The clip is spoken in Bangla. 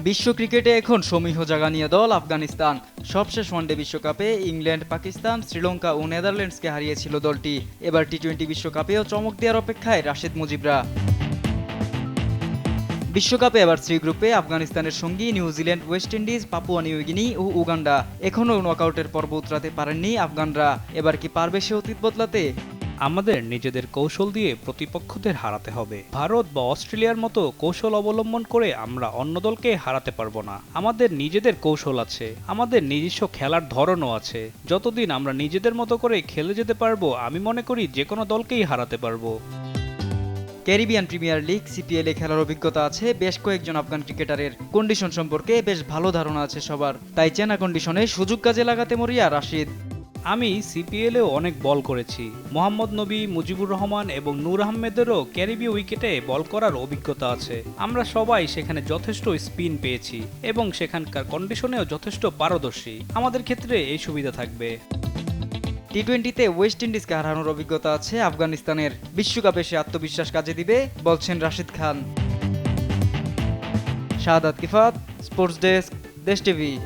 বিশ্ব ক্রিকেটে এখন সমীহ জাগানিয়া দল আফগানিস্তান। সবশেষ ওয়ানডে বিশ্বকাপে ইংল্যান্ড, পাকিস্তান, শ্রীলঙ্কা ও নেদারল্যান্ডসকে হারিয়েছিল দলটি। এবার টি-20 বিশ্বকাপেও চমক দেওয়ার অপেক্ষায় রাশেদ মুজিবরা। বিশ্বকাপে এবার সি গ্রুপে আফগানিস্তানের সঙ্গী New Zealand, West Indies, Papua New Guinea ও উগান্ডা। এখনও নকআউটের পর্ব উতরাতে পারেননি আফগানরা। এবার কি পারবে সে অতীত বদলাতে? আমাদের নিজেদের কৌশল দিয়ে প্রতিপক্ষদের হারাতে হবে। ভারত বা অস্ট্রেলিয়ার মতো কৌশল অবলম্বন করে আমরা অন্য দলকে হারাতে পারবো না। আমাদের নিজেদের কৌশল আছে, আমাদের নিজস্ব খেলার ধরনও আছে। যতদিন আমরা নিজেদের মতো করে খেলে যেতে পারবো, আমি মনে করি যে কোনো দলকেই হারাতে পারবো। ক্যারিবিয়ান প্রিমিয়ার লিগ সিপিএল এ খেলার অভিজ্ঞতা আছে বেশ কয়েকজন আফগান ক্রিকেটারের। কন্ডিশন সম্পর্কে বেশ ভালো ধারণা আছে সবার, তাই চেনা কন্ডিশনে সুযোগ কাজে লাগাতে মরিয়া রাশিদ। আমি সিপিএলেও অনেক বল করেছি। মোহাম্মদ নবী, মুজিবুর রহমান এবং নূর আহমেদেরও ক্যারিবীয় উইকেটে বল করার অভিজ্ঞতা আছে। আমরা সবাই সেখানে যথেষ্ট স্পিন পেয়েছি এবং সেখানকার কন্ডিশনেও যথেষ্ট পারদর্শী। আমাদের ক্ষেত্রে এই সুবিধা থাকবে। টি-20তে ওয়েস্ট ইন্ডিজকে হারানোর অভিজ্ঞতা আছে আফগানিস্তানের। বিশ্বকাপে সে আত্মবিশ্বাস কাজে দিবে বলছেন রাশিদ খান। শাহাদাত কিফাত, স্পোর্টস ডেস্ক, দেশ টিভি।